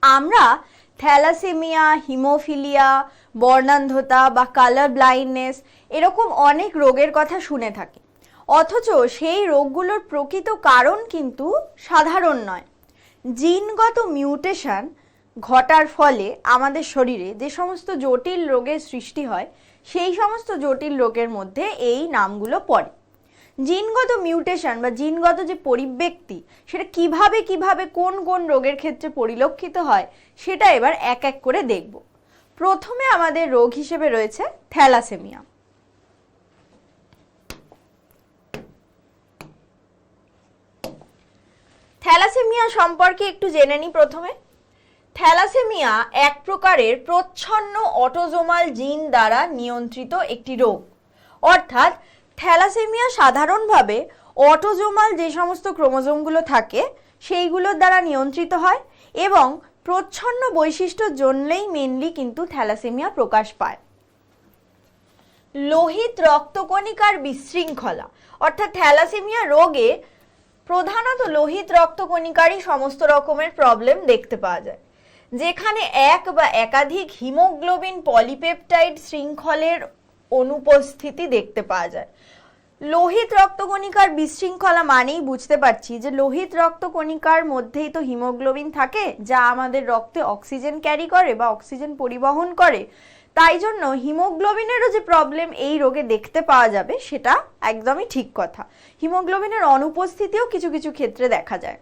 আমরা thalassaemia, haemophilia, বর্ণান্ধতা বা colour blindness এরকম অনেক রোগের কথা শুনে থাকি, অথচ সেই রোগগুলোর প্রকৃত কারণ কিন্তু সাধারণ নয়। জিনগত মিউটেশন ঘটার ফলে আমাদের শরীরে যে সমস্ত জটিল রোগের সৃষ্টি হয়, সেই সমস্ত জটিল রোগের মধ্যে এই নামগুলো পড়ে। জিনগত মিউটেশন বা জিনগত যে পরিব্যক্তি, সেটা কিভাবে কোন কোন রোগের ক্ষেত্রে পরিলক্ষিত হয় সেটা এবার এক এক করে দেখব। প্রথমে আমাদের রোগ হিসেবে রয়েছে থ্যালাসেমিয়া। থ্যালাসেমিয়া সম্পর্কে একটু জেনে নিই প্রথমে। থ্যালাসেমিয়া এক প্রকারের প্রচ্ছন্ন অটোজোমাল জিন দ্বারা নিয়ন্ত্রিত একটি রোগ, অর্থাৎ থ্যালাসেমিয়া সাধারণভাবে অটোজোমাল যে সমস্ত ক্রোমোজোমগুলো থাকে সেইগুলোর দ্বারা নিয়ন্ত্রিত হয় এবং প্রচ্ছন্ন বৈশিষ্ট্যের জন্যই মেনলি কিন্তু থ্যালাসেমিয়া প্রকাশ পায়। লোহিত রক্তকণিকার বিশৃঙ্খলা, অর্থাৎ থ্যালাসেমিয়া রোগে প্রধানত লোহিত রক্তকণিকারই সমস্ত রকমের প্রবলেম দেখতে পাওয়া যায়, যেখানে এক বা একাধিক হিমোগ্লোবিন পলিপেপটাইড শৃঙ্খলের অনুপস্থিতি দেখতে পাওয়া যায়। লোহিত রক্তকণিকার বিশৃঙ্খলা মানেই বুঝতে পারছি যে লোহিত রক্তকণিকার মধ্যেই তো হিমোগ্লোবিন থাকে, যা আমাদের রক্তে অক্সিজেন ক্যারি করে বা অক্সিজেন পরিবহন করে। তাই জন্য হিমোগ্লোবিনেরও যে প্রবলেম এই রোগে দেখতে পাওয়া যাবে সেটা একদমই ঠিক কথা। হিমোগ্লোবিনের অনুপস্থিতিও কিছু কিছু ক্ষেত্রে দেখা যায়।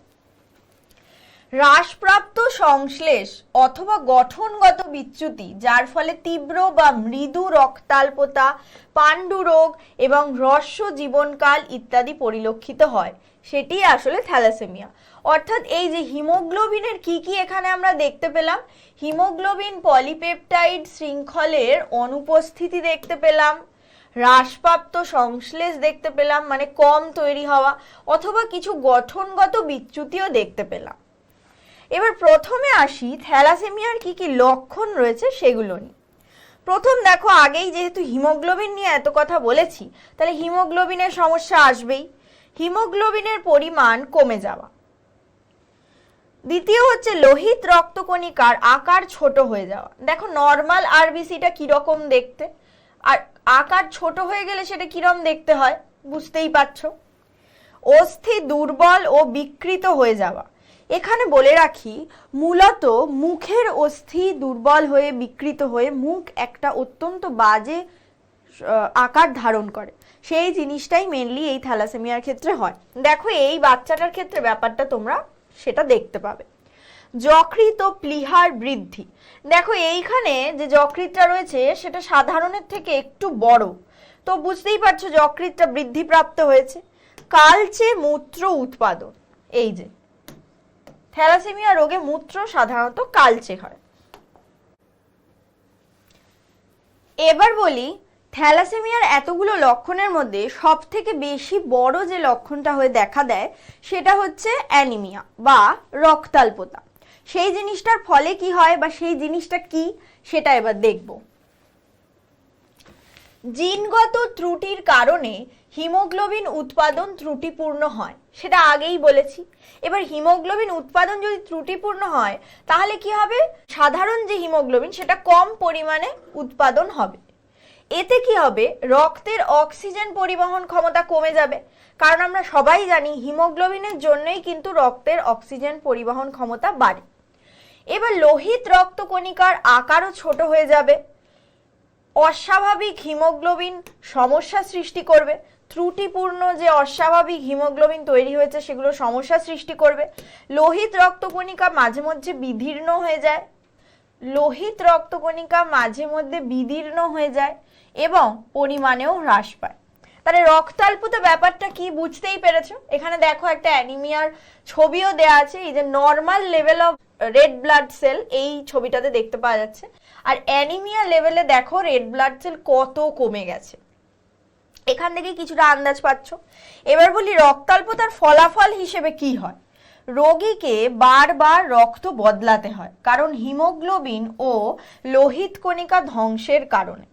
হ্রাসপ্রাপ্ত সংশ্লেষ অথবা গঠনগত বিচ্যুতি, যার ফলে তীব্র বা মৃদু রক্তাল্পতা, পাণ্ডু রোগ এবং হ্রস্ব জীবনকাল ইত্যাদি পরিলক্ষিত হয়, সেটি আসলে থ্যালাসেমিয়া। অর্থাৎ এই যে হিমোগ্লোবিনের কি এখানে আমরা দেখতে পেলাম, হিমোগ্লোবিন পলিপেপটাইড শৃঙ্খলের অনুপস্থিতি দেখতে পেলাম, হ্রাসপ্রাপ্ত সংশ্লেষ দেখতে পেলাম মানে কম তৈরি হওয়া, অথবা কিছু গঠনগত বিচ্যুতিও দেখতে পেলাম। এবার প্রথমে আসি থ্যালাসেমিয়ার কি লক্ষণ রয়েছে সেগুলো নিয়ে। প্রথম দেখো, আগেই যেহেতু হিমোগ্লোবিন নিয়ে এত কথা বলেছি, তাহলে হিমোগ্লোবিনের সমস্যা আসবেই। হিমোগ্লোবিনের পরিমাণ কমে যাওয়া। দ্বিতীয় হচ্ছে লোহিত রক্তকণিকার আকার ছোট হয়ে যাওয়া। দেখো নর্মাল আরবিসিটা কিরকম দেখতে, আর আকার ছোট হয়ে গেলে সেটা কিরকম দেখতে হয় বুঝতেই পারছো। অস্থি দুর্বল ও বিকৃত হয়ে যাওয়া। এখানে বলে রাখি, মূলত মুখের অস্থি দুর্বল হয়ে বিকৃত হয়ে মুখ একটা অত্যন্ত বাজে আকার ধারণ করে, সেই জিনিসটাই মেনলি এই থ্যালাসেমিয়ার ক্ষেত্রে হয়। দেখো এই বাচ্চাটার ক্ষেত্রে ব্যাপারটা তোমরা সেটা দেখতে পাবে। যকৃৎ ও প্লীহার বৃদ্ধি। দেখো এইখানে যে যকৃৎটা রয়েছে সেটা সাধারণের থেকে একটু বড়, তো বুঝতেই পারছো যকৃৎটা বৃদ্ধিপ্রাপ্ত হয়েছে। কালচে মূত্র উৎপাদন, এই যে থ্যালাসেমিয়া রোগে মূত্র সাধারণত কালচে হয়। এবার বলি, থ্যালাসেমিয়ার এতগুলো লক্ষণের মধ্যে সব থেকে বেশি বড় যে লক্ষণটা হয়ে দেখা দেয় সেটা হচ্ছে অ্যানিমিয়া বা রক্তাল্পতা। সেই জিনিসটার ফলে কি হয় বা সেই জিনিসটা কি সেটা এবার দেখব। জিনগত ত্রুটির কারণে হিমোগ্লোবিন উৎপাদন ত্রুটিপূর্ণ হয়, সেটা আগেই বলেছি। এবার হিমোগ্লোবিন উৎপাদন যদি ত্রুটিপূর্ণ হয় তাহলে কি হবে, সাধারণ যে হিমোগ্লোবিন সেটা কম পরিমাণে উৎপাদন হবে। এতে কি হবে, রক্তের অক্সিজেন পরিবহন ক্ষমতা কমে যাবে, কারণ আমরা সবাই জানি হিমোগ্লোবিনের জন্যই কিন্তু রক্তের অক্সিজেন পরিবহন ক্ষমতা বাড়ে। এবার লোহিত রক্তকণিকার আকারও ছোট হয়ে যাবে। অস্বাভাবিক হিমোগ্লোবিন সমস্যা সৃষ্টি করবে, ত্রুটিপূর্ণ যে অস্বাভাবিক হিমোগ্লোবিন তৈরি হয়েছে সেগুলো সমস্যা সৃষ্টি করবে। লোহিত রক্তকণিকা মাঝে মধ্যে বিদীর্ণ হয়ে যায়, লোহিত রক্তকণিকা মাঝে মধ্যে বিদীর্ণ হয়ে যায় এবং পরিমাণেও হ্রাস পায়। তাহলে রক্তাল্পতা ব্যাপারটা কি বুঝতেই পেরেছো। এখানে দেখো একটা অ্যানিমিয়ার ছবিও দেয়া আছে, এই যে normal level of red blood cell এই ছবিটাতে দেখতে পাওয়া যাচ্ছে, আর অ্যানিমিয়া লেভেলে দেখো রেড ব্লাড সেল কত কমে গেছে। এখান থেকে কিছুটা আন্দাজ পাচ্ছ। এবার বলি রক্তাল্পতার ফলাফল হিসেবে কি হয়। রোগীকে বারবার রক্ত বদলাতে হয়, কারণ হিমোগ্লোবিন ও লোহিত কণিকা ধ্বংসের কারণে।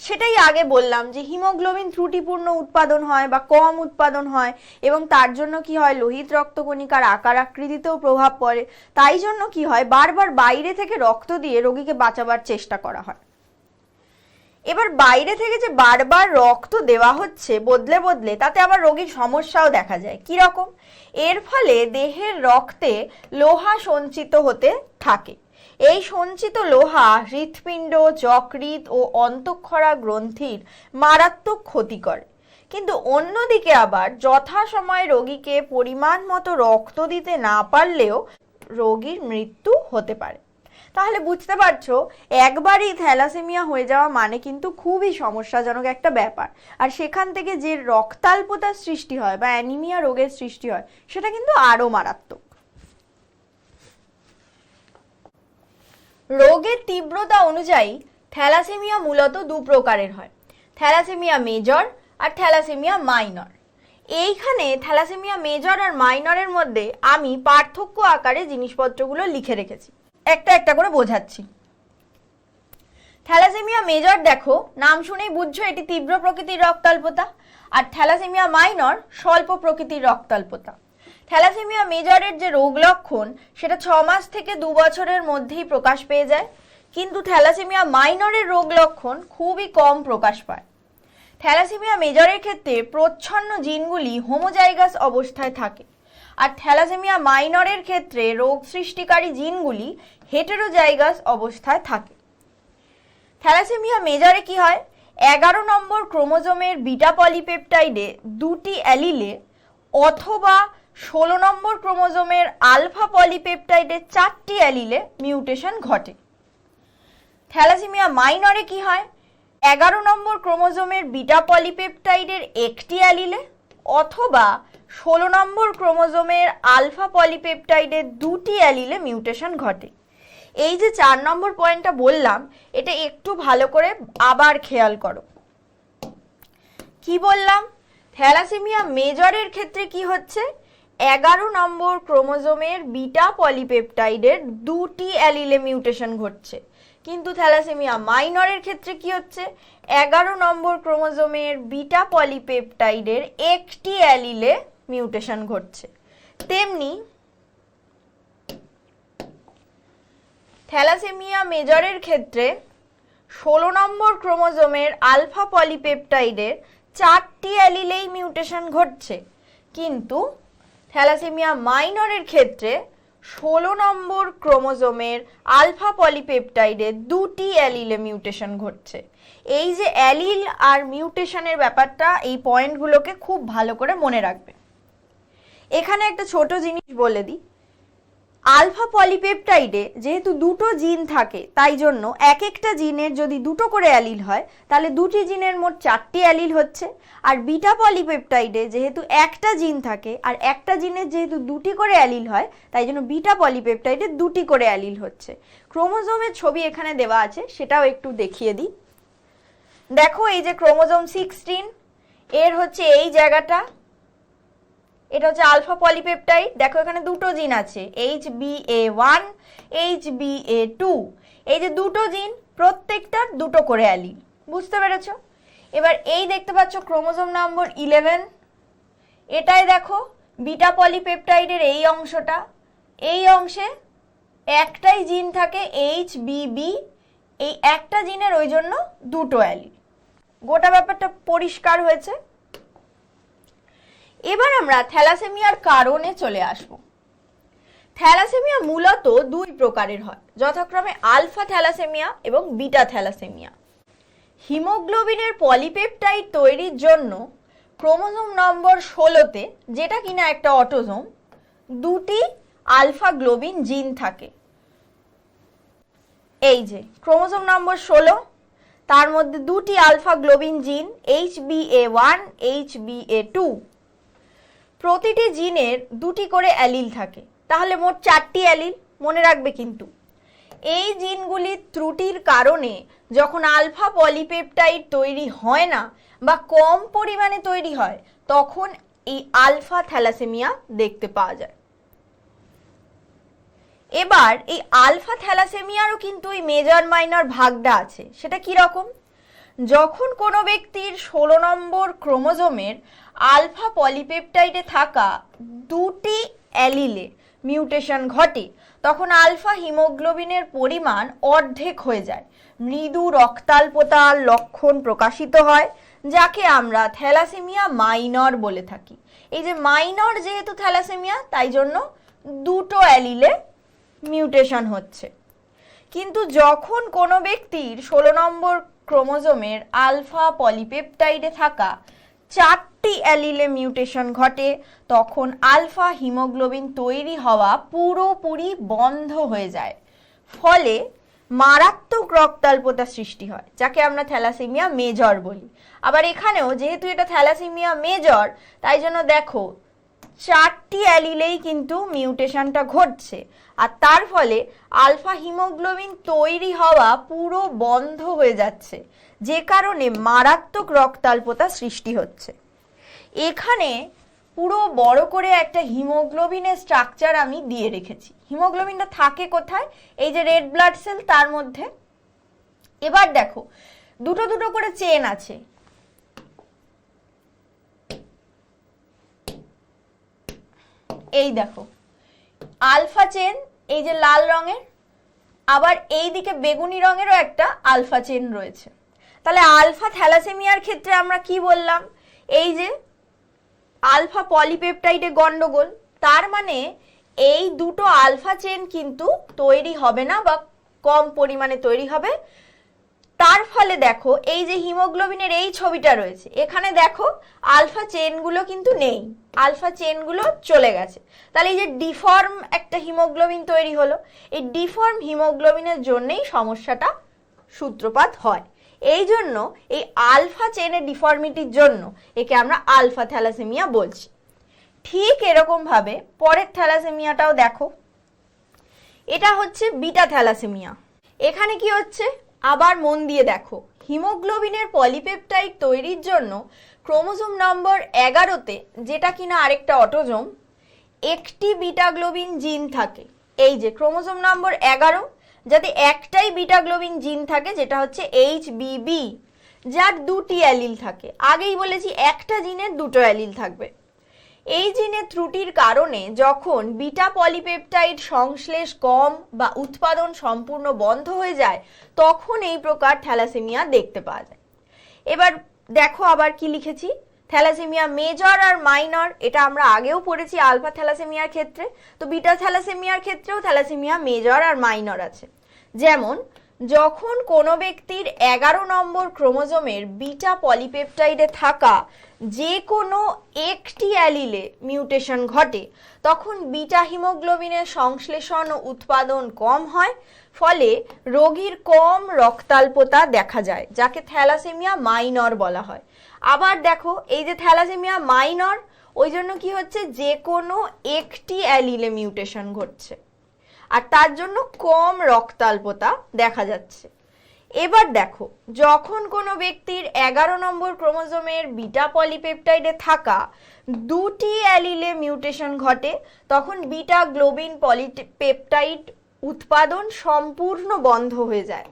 সেটাই আগে বললাম যে হিমোগ্লোবিন ত্রুটিপূর্ণ উৎপাদন হয় বা কম উৎপাদন হয় এবং তার জন্য কি হয় লোহিত রক্তকণিকার আকার আকৃতিতেও প্রভাব পড়ে। তাই জন্য কি হয় বারবার বাইরে থেকে রক্ত দিয়ে রোগীকে বাঁচাবার চেষ্টা করা হয়। এবার বাইরে থেকে যে বারবার রক্ত দেওয়া হচ্ছে বদলে বদলে, তাতে আবার রোগীর সমস্যাও দেখা যায়। কি রকম? এর ফলে দেহের রক্তে লোহা সঞ্চিত হতে থাকে। এই সঞ্চিত লোহা হৃৎপিণ্ড, যকৃৎ ও অন্তঃক্ষরা গ্রন্থির মারাত্মক ক্ষতি করে। কিন্তু অন্যদিকে আবার যথাসময়ে রোগীকে পরিমাণ মতো রক্ত দিতে না পারলেও রোগীর মৃত্যু হতে পারে। তাহলে বুঝতে পারছো একবারই থ্যালাসেমিয়া হয়ে যাওয়া মানে কিন্তু খুবই সমস্যাজনক একটা ব্যাপার। আর সেখান থেকে যে রক্তাল্পতার সৃষ্টি হয় বা অ্যানিমিয়া রোগের সৃষ্টি হয় সেটা কিন্তু আরো মারাত্মক। রোগের তীব্রতা অনুযায়ী থ্যালাসেমিয়া মূলত দু প্রকারের হয়, থ্যালাসেমিয়া মেজর আর থ্যালাসেমিয়া মাইনর। এইখানে থ্যালাসেমিয়া মেজর আর মাইনরের মধ্যে আমি পার্থক্য আকারে জিনিসপত্রগুলো লিখে রেখেছি, একটা একটা করে বোঝাচ্ছি। থ্যালাসেমিয়া মেজর দেখো, নাম শুনেই বুঝছো এটি তীব্র প্রকৃতির রক্তাল্পতা, আর থ্যালাসেমিয়া মাইনর স্বল্প প্রকৃতির রক্তাল্পতা। থ্যালাসেমিয়া মেজরের যে রোগ লক্ষণ সেটা 6 মাস থেকে 2 বছরের মধ্যেই প্রকাশ পেয়ে যায়, কিন্তু থ্যালাসেমিয়া মাইনরের রোগ লক্ষণ খুবই কম প্রকাশ পায়। থ্যালাসেমিয়া মেজরের ক্ষেত্রে প্রচ্ছন্ন জিনগুলি হোমোজাইগাস অবস্থায় থাকে, আর থ্যালাসেমিয়া মাইনরের ক্ষেত্রে রোগ সৃষ্টিকারী জিনগুলি হেটেরোজাইগাস অবস্থায় থাকে। থ্যালাসেমিয়া মেজরে কি হয়, 11 নম্বর ক্রোমোজোমের বিটা পলিপেপটাইডে 2টি অ্যালিলে অথবা 16 নম্বর ক্রোমোজোমের আলফা পলিপেপটাইডে 4টি অ্যালিলে মিউটেশন ঘটে। থ্যালাসেমিয়া মাইনরে কি হয়, 11 নম্বর ক্রোমোজোমের বিটা পলিপেপটাইডের 1টি অ্যালিলে অথবা 16 নম্বর ক্রোমোজোমের আলফা পলিপেপটাইডের 2টি অ্যালিলে মিউটেশন ঘটে। এই যে 4 নম্বর পয়েন্টটা বললাম এটা একটু ভালো করে আবার খেয়াল করো। কি বললাম? থ্যালাসেমিয়া মেজরের ক্ষেত্রে কি হচ্ছে, 11 নম্বর ক্রোমোজোমের বিটা পলিপেপটাইডের 2টি অ্যালিলে মিউটেশন ঘটছে, কিন্তু থ্যালাসেমিয়া মাইনরের ক্ষেত্রে কি হচ্ছে, 11 নম্বর ক্রোমোজোমের বিটা পলিপেপটাইডের 1টি অ্যালিলে মিউটেশন ঘটছে। তেমনি থ্যালাসেমিয়া মেজরের ক্ষেত্রে 16 নম্বর ক্রোমোজোমের আলফা পলিপেপটাইডের 4টি অ্যালিলেই মিউটেশন ঘটছে, কিন্তু থ্যালাসেমিয়া মাইনরের ক্ষেত্রে 16 নম্বর ক্রোমোজোমের আলফা পলিপেপটাইডে 2টি অ্যালিলে মিউটেশন ঘটছে। এই যে অ্যালিল আর মিউটেশনের ব্যাপারটা, এই পয়েন্টগুলোকে খুব ভালো করে মনে রাখবে। এখানে একটা ছোট জিনিস বলে দিই, আলফা পলিপেপটাইডে যেহেতু 2টো জিন থাকে তাই জন্য এক একটা জিনের যদি 2টো করে অ্যালিল হয় তাহলে 2টি জিনের মোট 4টি অ্যালিল হচ্ছে, আর বিটা পলিপেপটাইডে যেহেতু একটা জিন থাকে আর একটা জিনের যেহেতু 2টি করে অ্যালিল হয় তাই জন্য বিটা পলিপেপটাইডে 2টি করে অ্যালিল হচ্ছে। ক্রোমোজোমের ছবি এখানে দেওয়া আছে, সেটাও একটু দেখিয়ে দিই। দেখো এই যে ক্রোমোজোম 16 এর হচ্ছে এই জায়গাটা, এটা হচ্ছে আলফা পলিপেপটাইড। দেখো এখানে 2টো জিন আছে, HBA1, HBA2। এই যে 2টো জিন, প্রত্যেকটার 2টো করে অ্যালিল, বুঝতে পেরেছো? এবার এই দেখতে পাচ্ছ ক্রোমোজোম নম্বর 11, এটাই দেখো বিটা পলিপেপটাইডের এই অংশটা, এই অংশে একটাই জিন থাকে HBB, এই একটা জিনের ওই জন্য 2টো অ্যালিল। গোটা ব্যাপারটা পরিষ্কার হয়েছে? এবার আমরা থ্যালাসেমিয়ার কারণে চলে আসব। থ্যালাসেমিয়া মূলত 2 প্রকারের হয়, যথাক্রমে আলফা থ্যালাসেমিয়া এবং বিটা থ্যালাসেমিয়া। হিমোগ্লোবিনের পলিপেপটাইড তৈরির জন্য ক্রোমোজোম নম্বর 16তে, যেটা কিনা একটা অটোজোম, 2টি আলফা গ্লোবিন জিন থাকে। এই যে ক্রোমোজোম নম্বর 16, তার মধ্যে 2টি আলফা গ্লোবিন জিন HBA1, HBA2। প্রতিটি জিনের 2টি করে অ্যালিল থাকে, তাহলে মোট 4টি অ্যালিল, মনে রাখবে কিন্তু। এই জিনগুলির ত্রুটির কারণে যখন আলফা পলিপেপটাইড তৈরি হয় না বা কম পরিমাণে তৈরি হয় তখন এই আলফা থ্যালাসেমিয়া দেখতে পাওয়া যায়। এবার এই আলফা থ্যালাসেমিয়ারও কিন্তু এই মেজর মাইনর ভাগটা আছে, সেটা কি রকম? যখন কোনো ব্যক্তির 16 নম্বর ক্রোমোজোমের আলফা পলিপেপটাইডে থাকা দুটি অ্যালিলে মিউটেশন ঘটে তখন আলফা হিমোগ্লোবিনের পরিমাণ অর্ধেক হয়ে যায়, মৃদু রক্তাল্পতার লক্ষণ প্রকাশিত হয়, যাকে আমরা থ্যালাসেমিয়া মাইনর বলে থাকি। এই যে মাইনর যেহেতু থ্যালাসেমিয়া, তাই জন্য দুটো অ্যালিলে মিউটেশন হচ্ছে। কিন্তু যখন কোনো ব্যক্তির 16 নম্বর ক্রোমোজোমের আলফা পলিপেপটাইডে থাকা 4টি অ্যালিলে মিউটেশন ঘটে তখন আলফা হিমোগ্লোবিন তৈরি হওয়া পুরোপুরি বন্ধ হয়ে যায়, ফলে মারাত্মক রক্তাল্পতা সৃষ্টি হয়, যাকে আমরা থ্যালাসেমিয়া মেজর বলি। আবার এখানেও যেহেতু এটা থ্যালাসেমিয়া মেজর, তাই জন্য দেখো 4টি অ্যালিলেই কিন্তু মিউটেশনটা ঘটছে, আর তার ফলে আলফা হিমোগ্লোবিন তৈরি হওয়া পুরো বন্ধ হয়ে যাচ্ছে, যে কারণে মারাত্মক রক্তাল্পতা সৃষ্টি হচ্ছে। এখানে পুরো বড় করে একটা হিমোগ্লোবিনের স্ট্রাকচার আমি দিয়ে রেখেছি। হিমোগ্লোবিনটা থাকে কোথায়? এই যে রেড ব্লাড সেল, তার মধ্যে। এবার দেখো দুটো দুটো করে চেন আছে, এই দেখো আলফা চেন, এই যে লাল রঙের, আবার এই দিকে বেগুনি রঙেরও একটা আলফা চেন রয়েছে। তাহলে আলফা থ্যালাসেমিয়ার ক্ষেত্রে আমরা কি বললাম? এই যে আলফা পলিপেপটাইডে গন্ডগোল, তার মানে এই দুটো আলফা চেন কিন্তু তৈরি হবে না বা কম পরিমাণে তৈরি হবে। তার ফলে দেখো এই যে হিমোগ্লোবিনের এই ছবিটা রয়েছে, এখানে দেখো আলফা চেনগুলো কিন্তু নেই, আলফা চেনগুলো চলে গেছে। তাহলে এই যে ডিফর্ম একটা হিমোগ্লোবিন তৈরি হলো, এই ডিফর্ম হিমোগ্লোবিনের জন্যই সমস্যাটা সূত্রপাত হয়। এই জন্য এই আলফা চেনের ডিফর্মিটির জন্য একে আমরা আলফা থ্যালাসেমিয়া বলছি। ঠিক এরকম ভাবে পরের থ্যালাসেমিয়াটাও দেখো, এটা হচ্ছে বিটা থ্যালাসেমিয়া। এখানে কি হচ্ছে আবার মন দিয়ে দেখো, হিমোগ্লোবিনের পলিপেপটাইড তৈরির জন্য ক্রোমোজোম নম্বর 11তে, যেটা কিনা আরেকটা অটোজোম, একটি বিটা গ্লোবিন জিন থাকে। এই যে ক্রোমোজোম নম্বর 11, যাতে একটাই বিটা গ্লোবিন জিন থাকে, যেটা হচ্ছে HBB, যার দুটি অ্যালিল থাকে। আগেই বলেছি একটা জিনের দুটো অ্যালিল থাকবে। এই জিনের ত্রুটির কারণে যখন বিটা পলিপেপটাইড সংশ্লেষ কম বা উৎপাদন সম্পূর্ণ বন্ধ হয়ে যায়, তখন এই প্রকার থ্যালাসেমিয়া দেখতে পাওয়া যায়। এবার দেখো আবার কি লিখেছি, থ্যালাসেমিয়া মেজর আর মাইনর, এটা আমরা আগেও পড়েছি আলফা থ্যালাসেমিয়ার ক্ষেত্রে। তো বিটা থ্যালাসেমিয়ার ক্ষেত্রেও থ্যালাসেমিয়া মেজর আর মাইনর আছে। যেমন যখন কোনো ব্যক্তির 11 নম্বর ক্রোমোজোমের বিটা পলিপেপটাইডে থাকা যে কোনো একটি অ্যালিলে মিউটেশন ঘটে, তখন বিটা হিমোগ্লোবিনের সংশ্লেষণ ও উৎপাদন কম হয়, ফলে রোগীর কম রক্তাল্পতা দেখা যায়, যাকে থ্যালাসেমিয়া মাইনর বলা হয়। আবার দেখো এই যে থ্যালাসেমিয়া মাইনর, ওই জন্য কি হচ্ছে, যে কোনো একটি অ্যালিলে মিউটেশন ঘটছে, আর তার জন্য কম রক্তাল্পতা দেখা যাচ্ছে। এবার দেখো যখন কোনো ব্যক্তির 11 নম্বর ক্রোমোজোমের বিটা পলিপেপটাইডে থাকা দুটি অ্যালিলে মিউটেশন ঘটে, তখন বিটা গ্লোবিন পলিপেপটাইড উৎপাদন সম্পূর্ণ বন্ধ হয়ে যায়।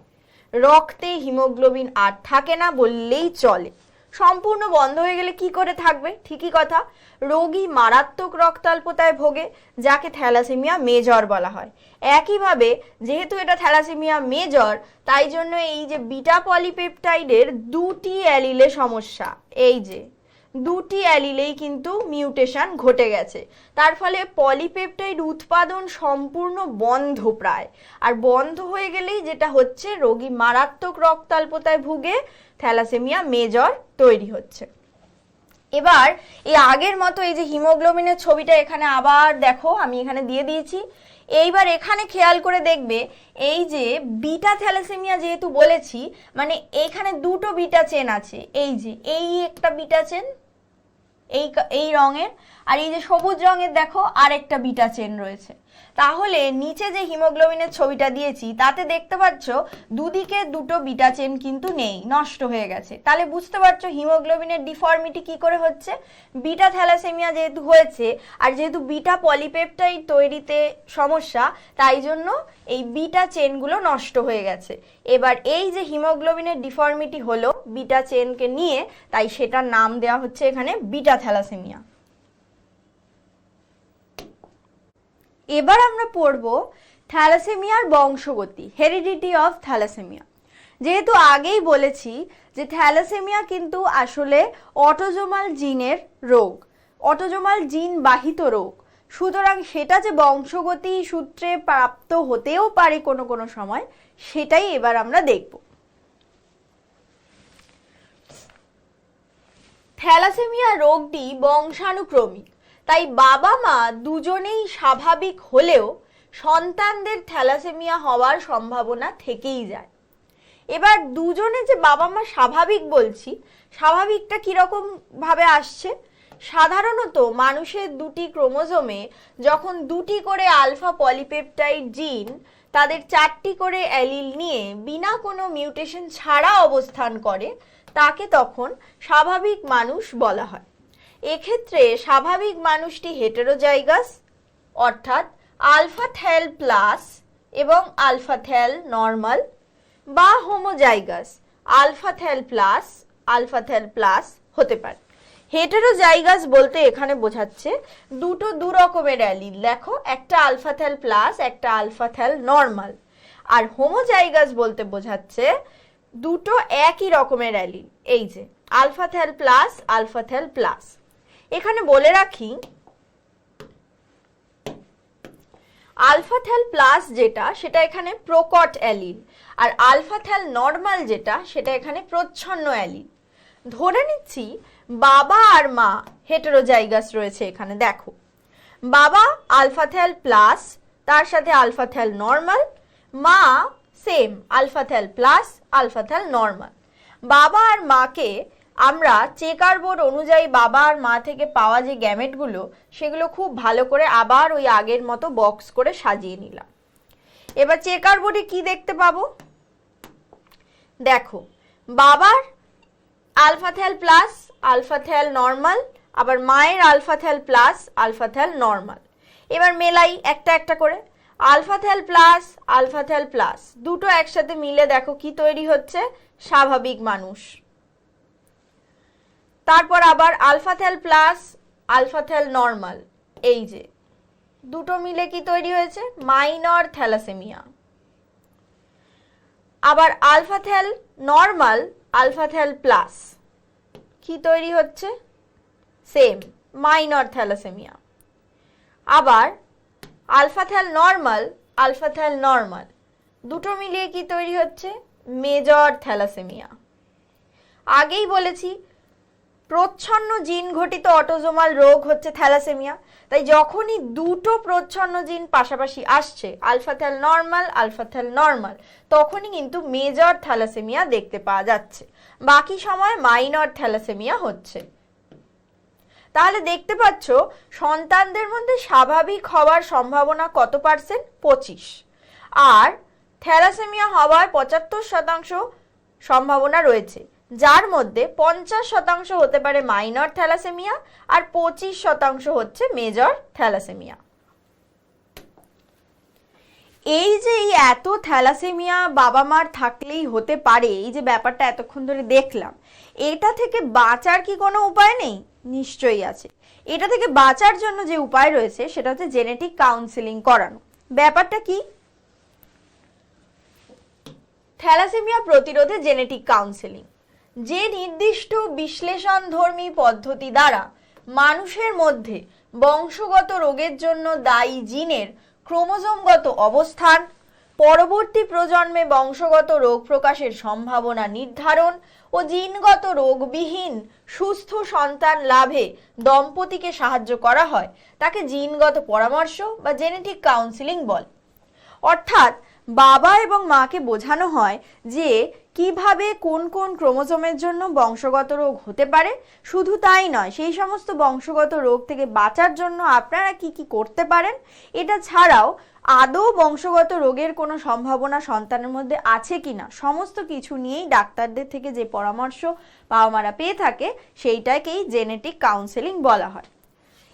রক্তে হিমোগ্লোবিন আর থাকে না বললেই চলে। সম্পূর্ণ বন্ধ হয়ে গেলে কি করে থাকবে? ঠিকই কথা, রোগী মারাত্মক রক্তাল্পতায় ভোগে, যাকে থ্যালাসেমিয়া মেজর বলা হয়। একইভাবে যেহেতু এটা থ্যালাসেমিয়া মেজর, তাই জন্য এই যে বিটা পলিপেপটাইডের দুটি অ্যালিলে সমস্যা, এই যে দুটি অ্যালিলেই কিন্তু মিউটেশন ঘটে গেছে, তার ফলে পলিপেপটাইড উৎপাদন সম্পূর্ণ বন্ধ প্রায়। আর বন্ধ হয়ে গেলেই যেটা হচ্ছে, রোগী মারাত্মক রক্তাল্পতায় ভুগে, থ্যালাসেমিয়া মেজর তৈরি হচ্ছে। এবার এই আগের মতো এই যে হিমোগ্লোবিনের ছবিটা এখানে আবার দেখো আমি এখানে দিয়ে দিয়েছি। এইবার এখানে খেয়াল করে দেখবে, এই যে বিটা থ্যালাসেমিয়া যেহেতু বলেছি, মানে এইখানে দুটো বিটা চেন আছে, এই যে এই একটা বিটা চেন এই রঙের, আর এই যে সবুজ রঙের দেখো আরেকটা বিটা চেন রয়েছে। তাহলে নিচে যে হিমোগ্লোবিনের ছবিটা দিয়েছি তাতে দেখতে পাচ্ছ দুদিকে দুটো বিটা চেন কিন্তু নেই, নষ্ট হয়ে গেছে। তাহলে বুঝতে পারছো হিমোগ্লোবিনের ডিফর্মিটি কি করে হচ্ছে। বিটা থ্যালাসেমিয়া যেহেতু হয়েছে, আর যেহেতু বিটা পলিপেপটাইড তৈরিতে সমস্যা, তাই জন্য এই বিটা চেনগুলো নষ্ট হয়ে গেছে। এবার এই যে হিমোগ্লোবিনের ডিফর্মিটি হলো, বিটা চেনকে নিয়ে, তাই সেটার নাম দেওয়া হচ্ছে এখানে বিটা থ্যালাসেমিয়া। এবার আমরা পড়ব থ্যালাসেমিয়ার বংশগতি, হেরিডিটি অফ থ্যালাসেমিয়া। যেহেতু আগেই বলেছি যে থ্যালাসেমিয়া কিন্তু আসলে অটোজোমাল জিনের রোগ, অটোজোমাল জিন বাহিত রোগ, সুতরাং সেটা যে বংশগতি সূত্রে প্রাপ্ত হতেও পারে কোনো কোনো সময়, সেটাই এবার আমরা দেখব। থ্যালাসেমিয়া রোগটি বংশানুক্রমিক, তাই বাবা মা দুজনেই স্বাভাবিক হলেও সন্তানদের থ্যালাসেমিয়া হওয়ার সম্ভাবনা থেকেই যায়। এবার দুজনে যে বাবা মা স্বাভাবিক বলছি, স্বাভাবিকটা কিরকম ভাবে আসছে? সাধারণত মানুষের দুটি ক্রোমোজোমে যখন দুটি করে আলফা পলিপেপটাইড জিন তাদের 4টি করে অ্যালিল নিয়ে বিনা কোনো মিউটেশন ছাড়া অবস্থান করে, তাকে তখন স্বাভাবিক মানুষ বলা হয়। এক্ষেত্রে স্বাভাবিক মানুষটি হেটেরোজাইগাস, অর্থাৎ আলফা থ্যাল প্লাস এবং আলফা থ্যাল নর্মাল, বা হোমোজাইগাস, আলফা থ্যাল প্লাস হতে পারে। হেটেরোজাইগাস বলতে এখানে বোঝাচ্ছে দুটো দু রকমের অ্যালিল, দেখো একটা আলফা থ্যাল প্লাস, একটা আলফা থ্যাল নর্মাল। আর হোমোজাইগাস বলতে বোঝাচ্ছে দুটো একই রকমের অ্যালিল, এই যে alpha thal plus, alpha thal plus. এখানে বলে রাখি আলফা থ্যাল প্লাস যেটা, সেটা এখানে প্রকট অ্যালিল, আর আলফা থ্যাল নর্মাল যেটা, সেটা এখানে প্রচ্ছন্ন অ্যালিল। ধরে নিচ্ছি বাবা আর মা হেটেরোজাইগাস রয়েছে এখানে, দেখো বাবা আলফা থ্যাল প্লাস, তার সাথে আলফা থ্যাল নর্মাল, মা same alpha thal plus, alpha thal normal. বাবা আর মাকে আমরা চেকার বোর্ড অনুযায়ী বাবা আর মা থেকে পাওয়া যে গ্যামেটগুলো, সেগুলো খুব ভালো করে আবার ওই আগের মতো বক্স করে সাজিয়ে নিলাম। এবার চেকার বোর্ডে কি দেখতে পাবো? দেখো বাবার alpha thal plus, alpha thal normal, আবার মায়ের alpha thal plus, alpha thal normal. এবার মেলাই একটা একটা করে, alpha thal plus, alpha thal plus দুটো একসাথে মিলে দেখো কি তৈরি হচ্ছে? স্বাভাবিক মানুষ। তারপর আবার alpha thal plus, alpha thal normal, এই যে দুটো মিলে কি তৈরি হয়েছে? Minor thalassemia. আবার alpha thal normal, alpha thal plus কি তৈরি হচ্ছে? Same minor thalassemia. আবার alpha thal normal, alpha thal normal দুটো মিলিয়ে কি তৈরি হচ্ছে? Major thalassemia. আগেই বলেছি প্রচ্ছন্ন জিন ঘটিত অটোজোমাল রোগ হচ্ছে থ্যালাসেমিয়া, তাই যখনই দুটো প্রচ্ছন্ন জিন পাশাপাশি আসছে, alpha thal normal, alpha thal normal, তখনই কিন্তু মেজর থ্যালাসেমিয়া দেখতে পাওয়া যাচ্ছে, বাকি সময় মাইনর থ্যালাসেমিয়া হচ্ছে। তাহলে দেখতে পাচ্ছ সন্তানদের মধ্যে স্বাভাবিক হওয়ার সম্ভাবনা কত %? 25। আর থ্যালাসেমিয়া হওয়ার 75% সম্ভাবনা রয়েছে, যার মধ্যে 50% হতে পারে মাইনর থ্যালাসেমিয়া আর 25% হচ্ছে মেজর থ্যালাসেমিয়া। এই যে এই এত থ্যালাসেমিয়া বাবা মার থাকলেই হতে পারে, এই যে ব্যাপারটা এতক্ষণ ধরে দেখলাম, এটা থেকে বাঁচার কি কোনো উপায় নেই? নিশ্চয়ই আছে। এটা থেকে বাঁচার জন্য যে উপায় রয়েছে সেটা হচ্ছে জেনেটিক কাউন্সেলিং করানো। ব্যাপারটা কি? থ্যালাসেমিয়া প্রতিরোধে জেনেটিক কাউন্সেলিং, যে নির্দিষ্ট বিশ্লেষণধর্মী পদ্ধতি দ্বারা মানুষের মধ্যে বংশগত রোগের জন্য দায়ী জিনের ক্রোমোজোমগত অবস্থান, পরবর্তী প্রজন্মে বংশগত রোগ প্রকাশের সম্ভাবনা নির্ধারণ ও জিনগত রোগবিহীন সুস্থ সন্তান লাভে দম্পতিকে সাহায্য করা হয়, তাকে জিনগত পরামর্শ বা জেনেটিক কাউন্সেলিং বলে। অর্থাৎ বাবা এবং মাকে বোঝানো হয় যে কিভাবে কোন কোন ক্রোমোজোমের জন্য বংশগত রোগ হতে পারে। শুধু তাই নয়, সেই সমস্ত বংশগত রোগ থেকে বাঁচার জন্য আপনারা কি কি করতে পারেন। এটা ছাড়াও আদৌ বংশগত রোগের কোনো সম্ভাবনা সন্তানের মধ্যে আছে কিনা, সমস্ত কিছু নিয়েই ডাক্তারদের থেকে যে পরামর্শ বাবা মারা পেয়ে থাকে, সেইটাকেই জেনেটিক কাউন্সেলিং বলা হয়।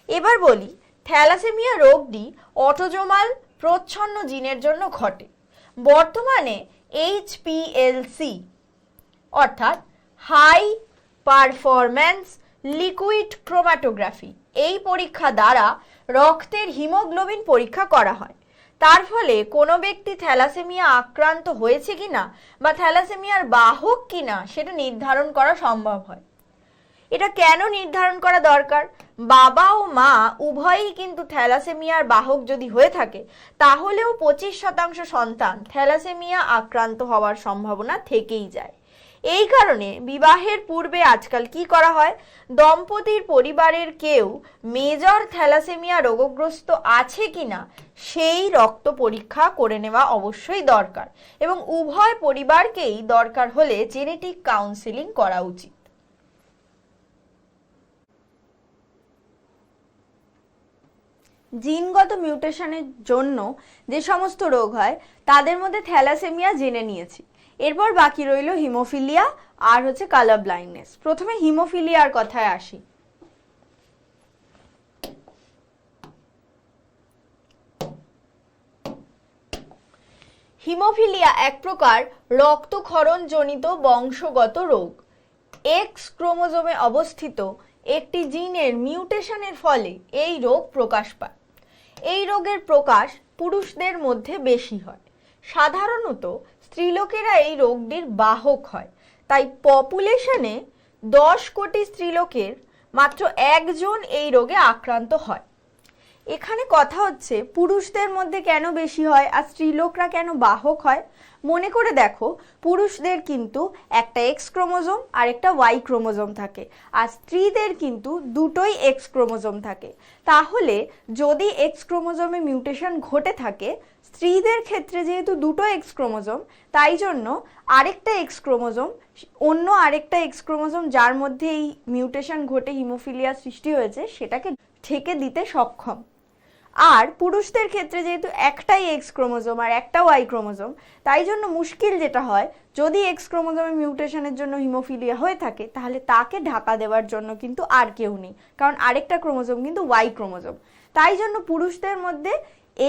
এবার বলি, থ্যালাসেমিয়া রোগটি অটোজোমাল প্রচ্ছন্ন জিনের জন্য ঘটে। বর্তমানে HPLC অর্থাৎ হাই পারফরম্যান্স লিকুইড ক্রোমাটোগ্রাফি। এই পরীক্ষা দ্বারা রক্তের হিমোগ্লোবিন পরীক্ষা করা হয়। তার ফলে কোনো ব্যক্তি থ্যালাসেমিয়া আক্রান্ত হয়েছে কিনা বা থ্যালাসেমিয়ার বাহক কিনা সেটা নির্ধারণ করা সম্ভব হয়। এটা কেন নির্ধারণ করা দরকার? বাবা ও মা উভয়ই কিন্তু থ্যালাসেমিয়ার বাহক যদি হয়ে থাকে তাহলেও 25% সন্তান থ্যালাসেমিয়া আক্রান্ত হওয়ার সম্ভাবনা থেকেই যায়। এই কারণে বিবাহের পূর্বে আজকাল কি করা হয়, দম্পতির পরিবারের কেউ মেজর থ্যালাসেমিয়া রোগগ্রস্ত আছে কিনা সেই রক্ত পরীক্ষা করে নেওয়া অবশ্যই দরকার এবং উভয় পরিবারকেই দরকার হলে জেনেটিক কাউন্সেলিং করা উচিত। জিনগত মিউটেশনের জন্য যে সমস্ত রোগ হয় তাদের মধ্যে থ্যালাসেমিয়া জেনে নিয়েছি। এরপর বাকি রইল হিমোফিলিয়া আর হচ্ছে কালার ব্লাইন্ডনেস। প্রথমে হিমোফিলিয়ার কথায় আসি। হিমোফিলিয়া এক প্রকার রক্তক্ষরণজনিত বংশগত রোগ। এক্স ক্রোমোজোমে অবস্থিত একটি জিনের মিউটেশনের ফলে এই রোগ প্রকাশ পায়। এই রোগের প্রকাশ পুরুষদের মধ্যে বেশি হয়। সাধারণত স্ত্রীলোকেরা এই রোগটির বাহক হয়, তাই পপুলেশনে 10 কোটি স্ত্রীলোকের মাত্র একজন এই রোগে আক্রান্ত হয়। এখানে কথা হচ্ছে পুরুষদের মধ্যে কেন বেশি হয় আর স্ত্রীলোকরা কেন বাহক হয়। মনে করে দেখো, পুরুষদের কিন্তু একটা এক্স ক্রোমোজোম আর একটা ওয়াই ক্রোমোজোম থাকে, আর স্ত্রীদের কিন্তু দুটোই এক্স ক্রোমোজোম থাকে। তাহলে যদি এক্স ক্রোমোজোমে মিউটেশন ঘটে থাকে, স্ত্রীদের ক্ষেত্রে যেহেতু দুটো এক্স ক্রোমোজোম, তাই জন্য আরেকটা এক্স ক্রোমোজোম, অন্য আরেকটা এক্স ক্রোমোজোম যার মধ্যে এই মিউটেশন ঘটে হিমোফিলিয়া সৃষ্টি হয়েছে সেটাকে ঢেকে দিতে সক্ষম। আর পুরুষদের ক্ষেত্রে যেহেতু একটাই এক্স ক্রোমোজোম আর একটা ওয়াই ক্রোমোজোম, তাই জন্য মুশকিল যেটা হয়, যদি এক্স ক্রোমোজোমে মিউটেশনের জন্য হিমোফিলিয়া হয়ে থাকে তাহলে তাকে ঢাকা দেওয়ার জন্য কিন্তু আর কেউ নেই, কারণ আরেকটা ক্রোমোজোম কিন্তু ওয়াই ক্রোমোজোম। তাই জন্য পুরুষদের মধ্যে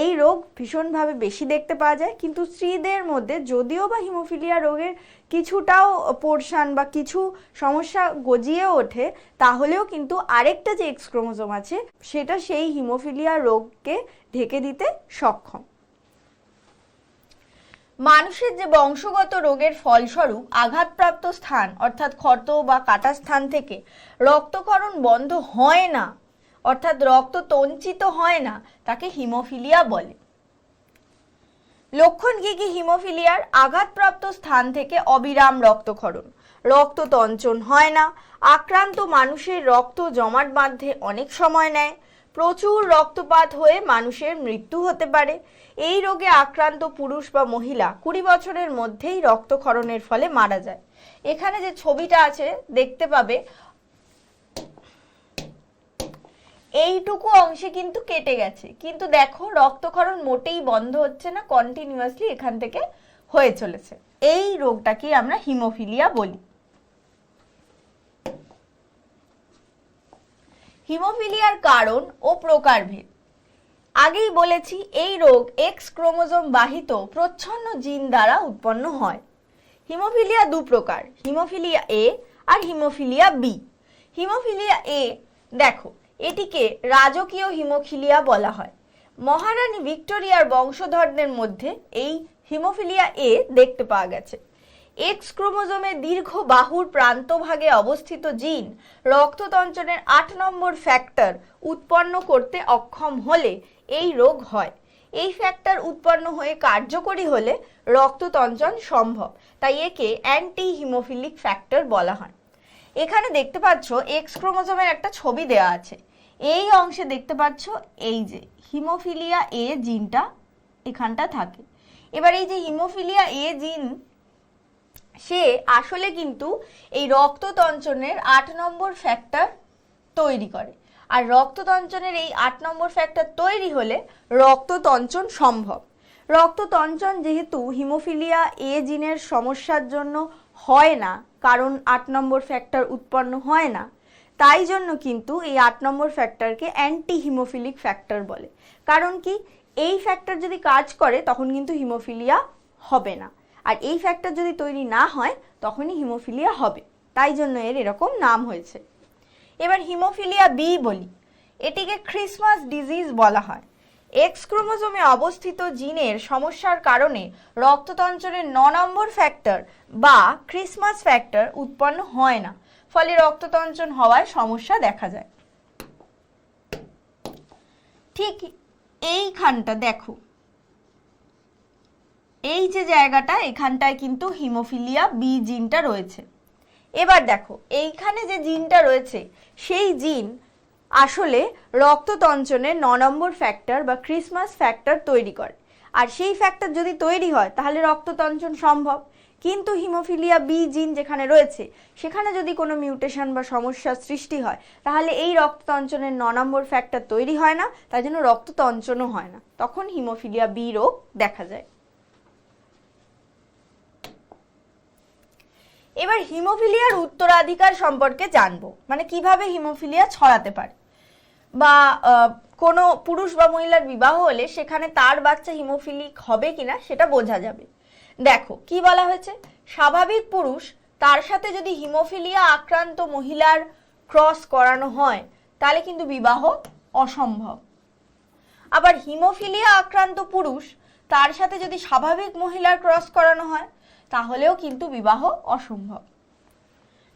এই রোগ ভীষণভাবে বেশি দেখতে পাওয়া যায়, কিন্তু স্ত্রীদের মধ্যে যদিও বা হিমোফিলিয়া রোগের কিছুটাও পোর্শন বা কিছু সমস্যা গজিয়ে ওঠে, তাহলেও কিন্তু আরেকটা যে এক্স ক্রোমোজোম আছে সেটা সেই হিমোফিলিয়া রোগকে ঢেকে দিতে সক্ষম। মানুষের যে বংশগত রোগের ফলস্বরূপ আঘাতপ্রাপ্ত স্থান অর্থাৎ ক্ষত বা কাটা স্থান থেকে রক্তক্ষরণ বন্ধ হয় না, অর্থাৎ রক্ত তঞ্চিত হয় না, তাকে হিমোফিলিয়া বলে। লক্ষণ কি কি হিমোফিলিয়ার? আঘাতপ্রাপ্ত স্থান থেকে অবিরাম রক্তক্ষরণ, রক্ত তঞ্চন হয় না, আক্রান্ত মানুষের রক্ত জমাট বাঁধতে অনেক সময় নেয়, প্রচুর রক্তপাত হয়ে মানুষের মৃত্যু হতে পারে। এই রোগে আক্রান্ত পুরুষ বা মহিলা 20 বছরের মধ্যেই রক্তক্ষরণের ফলে মারা যায়। এখানে যে ছবিটা আছে দেখতে পাবে, এইটুকু অংশে কিন্তু কেটে গেছে, কিন্তু দেখো রক্তক্ষরণ মোটেই বন্ধ হচ্ছে না, কন্টিনিউয়াসলি এখান থেকে হয়ে চলেছে। এই রোগটাকে আমরা হিমোফিলিয়া বলি। হিমোফিলিয়ার কারণ ও প্রকারভেদ। আগেই বলেছি এই রোগ এক্স ক্রোমোজোম বাহিত প্রচ্ছন্ন জিন দ্বারা উৎপন্ন হয়। হিমোফিলিয়া দু প্রকার, হিমোফিলিয়া এ আর হিমোফিলিয়া বি। হিমোফিলিয়া এ দেখো, এটিকে রাজকীয় হিমোফিলিয়া বলা হয়। মহারানী ভিক্টোরিয়ার বংশধরদের মধ্যে এই হিমোফিলিয়া এ দেখতে পাওয়া গেছে। এক্স ক্রোমোজোমের দীর্ঘ বাহুর প্রান্তভাগে অবস্থিত জিন রক্ততঞ্চনের 8 নম্বর ফ্যাক্টর উৎপন্ন করতে অক্ষম হলে এই রোগ হয়। এই ফ্যাক্টর উৎপন্ন হয়ে কার্যকরী হলে রক্ততঞ্চন সম্ভব, তাই একে অ্যান্টি হিমোফিলিক ফ্যাক্টর বলা হয়। এখানে দেখতে পাচ্ছ এক্স ক্রোমোজোমের একটা ছবি দেওয়া আছে। এই অংশে দেখতে পাচ্ছ এই যে হিমোফিলিয়া এ জিনটা এখানটা থাকে। এবার এই যে হিমোফিলিয়া এ জিন, সে আসলে কিন্তু এই রক্ততঞ্চনের 8 নম্বর ফ্যাক্টর তৈরি করে, আর রক্ততঞ্চনের এই 8 নম্বর ফ্যাক্টর তৈরি হলে রক্ততঞ্চন সম্ভব। রক্ততঞ্চন যেহেতু হিমোফিলিয়া এ জিনের সমস্যার জন্য হয় না, কারণ 8 নম্বর ফ্যাক্টর উৎপন্ন হয় না, তাই জন্য কিন্তু এই 8 নম্বর ফ্যাক্টরকে অ্যান্টি হিমোফিলিক ফ্যাক্টর বলে। কারণ কি, এই ফ্যাক্টর যদি কাজ করে তখন কিন্তু হিমোফিলিয়া হবে না, আর এই ফ্যাক্টর যদি তৈরি না হয় তখনই হিমোফিলিয়া হবে। তাই জন্য এর এরকম নাম হয়েছে। এবার হিমোফিলিয়া বি বলি, এটিকে ক্রিসমাস ডিজিজ বলা হয়। এক্স ক্রোমোজোমে অবস্থিত জিনের সমস্যার কারণে রক্ততঞ্চনের 9 নম্বর ফ্যাক্টর বা ক্রিসমাস ফ্যাক্টর উৎপন্ন হয় না, ফলে রক্ততঞ্চন হওয়ায় সমস্যা দেখা যায়। ঠিক এইখানটা দেখো, এই যে জায়গাটা, এখানটায় কিন্তু হিমোফিলিয়া বি জিনটা রয়েছে। এবার দেখো এইখানে যে জিনটা রয়েছে সেই জিন আসলে রক্ততঞ্চনের 9 নম্বর ফ্যাক্টর বা ক্রিসমাস ফ্যাক্টর তৈরি করে, আর সেই ফ্যাক্টর যদি তৈরি হয় তাহলে রক্ততঞ্চন সম্ভব। কিন্তু হিমোফিলিয়া বি জিন যেখানে রয়েছে সেখানে যদি কোনো মিউটেশন বা সমস্যার সৃষ্টি হয় তাহলে এই রক্ততঞ্চনের 9 নম্বর ফ্যাক্টর তৈরি হয় না, তাই জন্য রক্ততঞ্চনও হয় না, তখন হিমোফিলিয়া বি রোগ দেখা যায়। এবার হিমোফিলিয়ার উত্তরাধিকার সম্পর্কে জানবো, মানে কিভাবে হিমোফিলিয়া ছড়াতে পারে, বা কোনো পুরুষ বা মহিলার বিবাহ হলে সেখানে তার বাচ্চা হিমোফিলিক হবে কিনা সেটা বোঝা যাবে। দেখো কি বলা হয়েছে, স্বাভাবিক পুরুষ তার সাথে যদি হিমোফিলিয়া আক্রান্ত মহিলার ক্রস করানো হয় তাহলে কিন্তু বিবাহ অসম্ভব। আবার হিমোফিলিয়া আক্রান্ত পুরুষ তার সাথে যদি স্বাভাবিক মহিলার ক্রস করানো হয় তাহলেও কিন্তু বিবাহ অসম্ভব।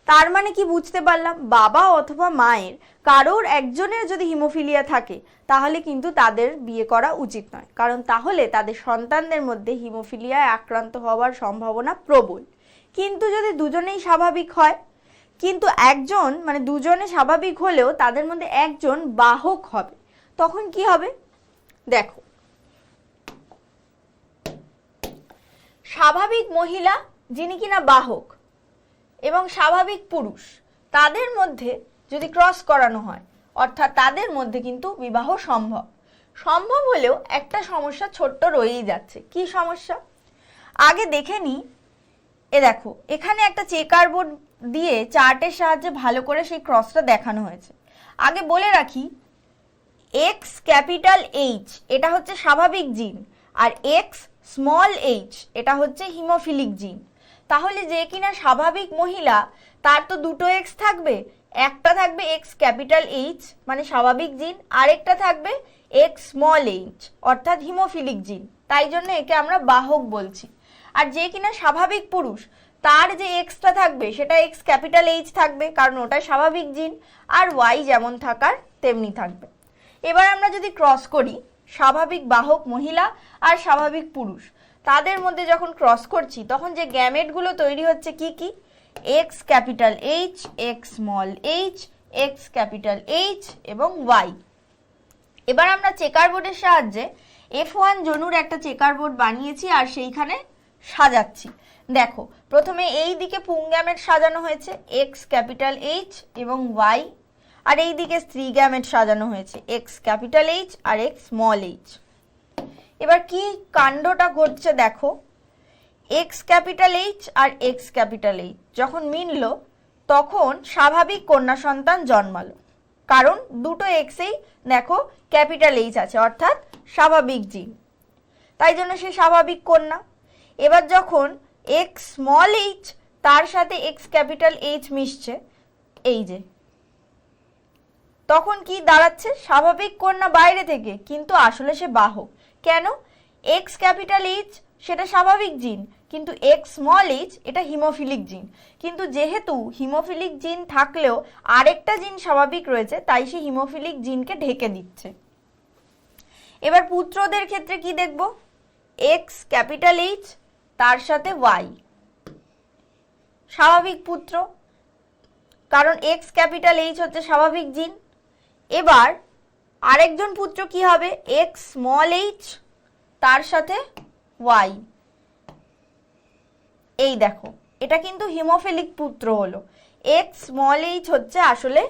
তার মানে কি বুঝতে পারলাম, বাবা অথবা মায়ের কারোর একজনের যদি হিমোফিলিয়া থাকে তাহলে কিন্তু তাদের বিয়ে করা উচিত নয়, কারণ তাহলে তাদের সন্তানদের মধ্যে হিমোফিলিয়ায় আক্রান্ত হওয়ার সম্ভাবনা প্রবল। কিন্তু যদি দুজনেই স্বাভাবিক হয়, কিন্তু একজন মানে দুজনে স্বাভাবিক হলেও তাদের মধ্যে একজন বাহক হবে, তখন কি হবে দেখো, স্বাভাবিক মহিলা যিনি কিনা বাহক এবং স্বাভাবিক পুরুষ তাদের মধ্যে যদি ক্রস করানো হয়, অর্থাৎ তাদের মধ্যে কিন্তু বিবাহ সম্ভব। সম্ভব হলেও একটা সমস্যা ছোট্ট রয়েই যাচ্ছে। কি সমস্যা আগে দেখে নি, এ দেখো এখানে একটা চেকার বোর্ড দিয়ে চার্টের সাহায্যে ভালো করে সেই ক্রসটা দেখানো হয়েছে। আগে বলে রাখি, এক্স ক্যাপিটাল এইচ এটা হচ্ছে স্বাভাবিক জিন, আর এক্স স্মল এইচ এটা হচ্ছে হিমোফিলিক জিন। তাহলে যে কিনা স্বাভাবিক মহিলা তার তো দুটো এক্স থাকবে, একটা থাকবে এক্স ক্যাপিটাল এইচ মানে স্বাভাবিক জিন, আরেকটা থাকবে এক্স স্মল এইচ অর্থাৎ হিমোফিলিক জিন, তাই জন্য একে আমরা বাহক বলছি। আর যে কিনা স্বাভাবিক পুরুষ তার যে এক্সটা থাকবে সেটা এক্স ক্যাপিটাল এইচ থাকবে, কারণ ওটা স্বাভাবিক জিন, আর ওয়াই যেমন থাকার তেমনি থাকবে। এবার আমরা যদি ক্রস করি স্বাভাবিক বাহক মহিলা আর স্বাভাবিক পুরুষ, তাদের মধ্যে যখন ক্রস করছি তখন যে গ্যামেটগুলো তৈরি হচ্ছে কি কি, x capital H, x small H, x capital H এবং ওয়াই। এবার আমরা চেকার বোর্ডের সাহায্যে F1 জনুর একটা চেকার বোর্ড বানিয়েছি আর সেইখানে সাজাচ্ছি। দেখো প্রথমে এই দিকে পুংগ্যামেট সাজানো হয়েছে এক্স ক্যাপিটাল এইচ এবং ওয়াই, আর এই দিকে স্ত্রী গ্যামেট সাজানো হয়েছে x capital H R x small H. এবার কি কাণ্ডটা ঘটছে দেখো, x capital H R x capital H যখন মিলল তখন স্বাভাবিক কন্যা সন্তান জন্মালো, কারণ দুটো এক্সেই দেখো ক্যাপিটাল এইচ আছে অর্থাৎ স্বাভাবিক জিন, তাই জন্য সে স্বাভাবিক কন্যা। এবার যখন এক্স স্মল এইচ তার সাথে এক্স ক্যাপিটাল এইচ মিশছে, এই যে তখন কি দাঁড়াচ্ছে, স্বাভাবিক কন্যা বাইরে থেকে কিন্তু আসলে সে বাহক। কেন, এক্স ক্যাপিটাল এইচ সেটা স্বাভাবিক জিন, কিন্তু এক্স স্মল এইচ এটা হিমোফিলিক জিন, কিন্তু যেহেতু হিমোফিলিক জিন থাকলেও আরেকটা জিন স্বাভাবিক রয়েছে তাই সে হিমোফিলিক জিনকে ঢেকে দিচ্ছে। এবার পুত্রদের ক্ষেত্রে কি দেখব, এক্স ক্যাপিটাল এইচ তার সাথে ওয়াই স্বাভাবিক পুত্র, কারণ এক্স ক্যাপিটাল এইচ হচ্ছে স্বাভাবিক জিন। এবার আরেকজন পুত্র কি হবে, এক্স স্মল এইচ তার সাথে ওয়াই, এই দেখো এটা কিন্তু হিমোফিলিক পুত্র হলো, এক্স স্মল এইচ হচ্ছে আসলে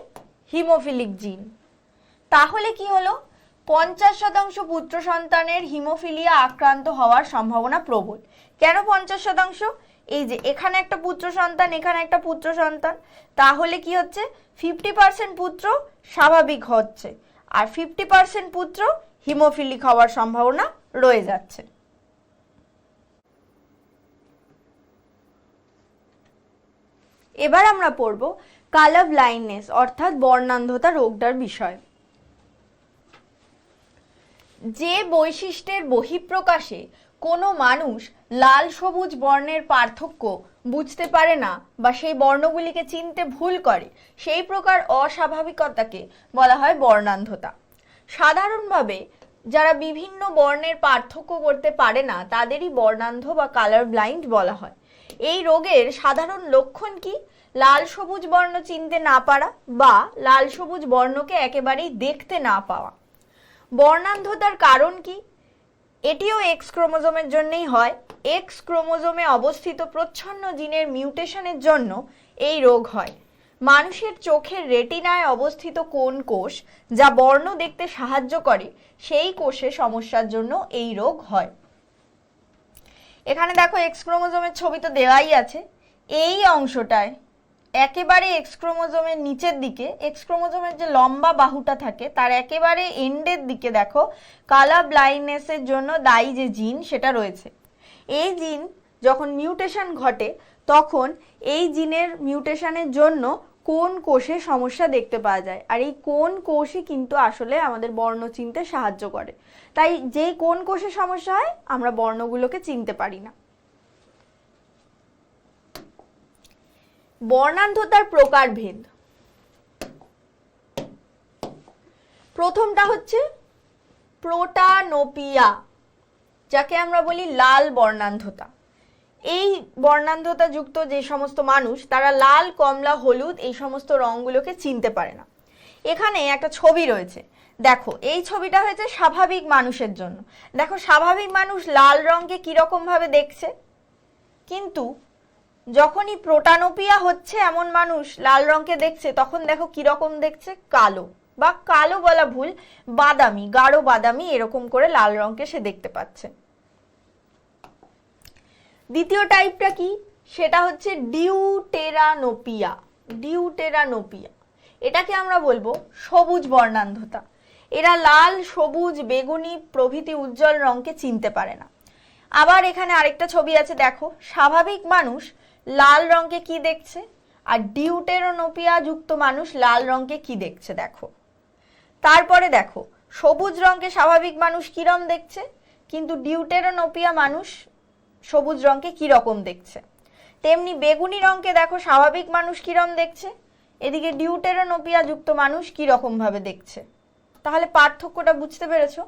হিমোফিলিক জিন। তাহলে কি হলো, 50% পুত্র সন্তানের হিমোফিলিয়া আক্রান্ত হওয়ার সম্ভাবনা প্রবল। কেন 50%? এই যে এখানে একটা পুত্র সন্তান, এখানে একটা পুত্র সন্তান, তাহলে কি হচ্ছে 50% পুত্র স্বাভাবিক হচ্ছে আর 50% পুত্র হিমোফিলিক হওয়ার সম্ভাবনা রয়ে যাচ্ছে। এবার আমরা পড়ব কালার ব্লাইন্ডনেস অর্থাৎ বর্ণান্ধতা রোগটার বিষয়। যে বৈশিষ্ট্যের বহিঃপ্রকাশে কোনো মানুষ লাল সবুজ বর্ণের পার্থক্য বুঝতে পারে না বা সেই বর্ণগুলিকে চিনতে ভুল করে, সেই প্রকার অস্বাভাবিকতাকে বলা হয় বর্ণান্ধতা। সাধারণভাবে যারা বিভিন্ন বর্ণের পার্থক্য করতে পারে না তাদেরই বর্ণান্ধ বা কালার ব্লাইন্ড বলা হয়। এই রোগের সাধারণ লক্ষণ কি? লাল সবুজ বর্ণ চিনতে না পারা বা লাল সবুজ বর্ণকে একেবারেই দেখতে না পাওয়া। বর্ণান্ধতার কারণ কি? এটিও এক্স ক্রোমোজোমের জন্যই হয়। এক্স ক্রোমোজোমে অবস্থিত প্রচ্ছন্ন জিনের মিউটেশনের জন্য এই রোগ হয়। মানুষের চোখের রেটিনায় অবস্থিত কোন কোষ যা বর্ণ দেখতে সাহায্য করে, সেই কোষে সমস্যার জন্য এই রোগ হয়। এখানে দেখো এক্স ক্রোমোজোমের ছবি তো দেওয়াই আছে। এই অংশটায় একেবারে এক্স ক্রোমোজোমের নিচের দিকে, এক্স ক্রোমোজোমের যে লম্বা বাহুটা থাকে তার একেবারে এন্ডের দিকে দেখো কালার ব্লাইন্ডনেসের জন্য দায়ী যে জিন সেটা রয়েছে। এই জিন যখন মিউটেশন ঘটে তখন এই জিনের মিউটেশনের জন্য কোন কোষে সমস্যা দেখতে পাওয়া যায়, আর এই কোন কোষই কিন্তু আসলে আমাদের বর্ণ চিনতে সাহায্য করে। তাই যেই কোন কোষে সমস্যা হয় আমরা বর্ণগুলোকে চিনতে পারি না। বর্ণান্ধতার প্রকারভেদ। প্রথমটা হচ্ছে প্রোটানোপিয়া, যাকে আমরা বলি লাল বর্ণান্ধতা। এই বর্ণান্ধতা যুক্ত যে সমস্ত মানুষ তারা লাল, কমলা, হলুদ এই সমস্ত রঙগুলোকে চিনতে পারে না। এখানে একটা ছবি রয়েছে, দেখো এই ছবিটা হয়েছে স্বাভাবিক মানুষের জন্য। দেখো স্বাভাবিক মানুষ লাল রঙকে কিরকম ভাবে দেখছে, কিন্তু যখনই প্রোটানোপিয়া হচ্ছে এমন মানুষ লাল রঙকে দেখছে তখন দেখো কিরকম দেখছে, কালো, বা কালো বলা ভুল, বাদামি, গাঢ় বাদামি এরকম করে লাল রঙকে সে দেখতে পাচ্ছে। দ্বিতীয় টাইপটা কি? সেটা হচ্ছে ডিউটেরানোপিয়া। ডিউটেরানোপিয়া এটাকে আমরা বলবো সবুজ বর্ণান্ধতা। এরা লাল, সবুজ, বেগুনি প্রভৃতি উজ্জ্বল রঙকে চিনতে পারে না। আবার এখানে আরেকটা ছবি আছে, দেখো স্বাভাবিক মানুষ লাল রঙকে কি দেখছে আর ডিউটেরানোপিয়া যুক্ত মানুষ লাল রঙকে কি দেখছে দেখো। তারপরে দেখো সবুজ রঙকে স্বাভাবিক মানুষ কিরকম দেখছে, কিন্তু ডিউটেরানোপিয়া মানুষ সবুজ রঙকে কিরকম দেখছে। তেমনি বেগুনি রঙকে দেখো স্বাভাবিক মানুষ কিরকম দেখছে, এদিকে ডিউটেরানোপিয়া যুক্ত মানুষ কিরকম ভাবে দেখছে। তাহলে পার্থক্যটা বুঝতে পেরেছো?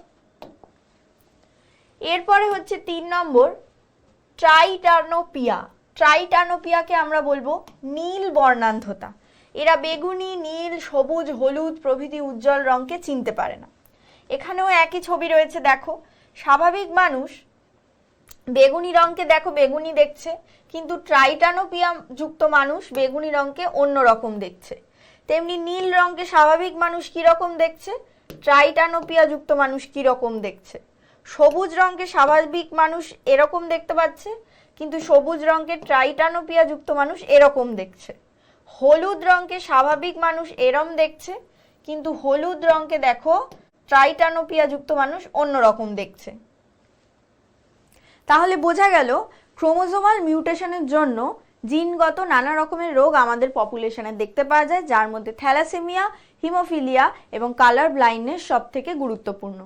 এরপরে হচ্ছে 3 নম্বর ট্রাইটানোপিয়া। ট্রাইটানোপিয়াকে আমরা বলবো নীল বর্ণান্ধতা। এরা বেগুনি, নীল, সবুজ, হলুদ প্রভৃতি উজ্জ্বল রঙকে চিনতে পারে না। এখানেও একই ছবি রয়েছে, দেখো স্বাভাবিক মানুষ বেগুনি রঙকে দেখো বেগুনি দেখছে, কিন্তু ট্রাইটানোপিয়া যুক্ত মানুষ বেগুনি রঙকে অন্যরকম দেখছে। তেমনি নীল রঙকে স্বাভাবিক মানুষ কিরকম দেখছে, ট্রাইটানোপিয়া যুক্ত মানুষ কিরকম দেখছে। সবুজ রঙকে স্বাভাবিক মানুষ এরকম দেখতে পাচ্ছে, কিন্তু সবুজ রঙকে ট্রাইটানোপিয়া যুক্ত মানুষ এরকম দেখছে। হলুদ রঙকে স্বাভাবিক মানুষ এরম দেখছে, কিন্তু হলুদ রঙকে দেখো ট্রাইটানোপিয়া যুক্ত মানুষ অন্যরকম দেখছে। তাহলে বোঝা গেল ক্রোমোজোমাল মিউটেশনের জন্য জিনগত নানা রকমের রোগ আমাদের পপুলেশনে দেখতে পাওয়া যায়, যার মধ্যে থ্যালাসেমিয়া, হিমোফিলিয়া এবং কালার ব্লাইন্ডনেস সবথেকে গুরুত্বপূর্ণ।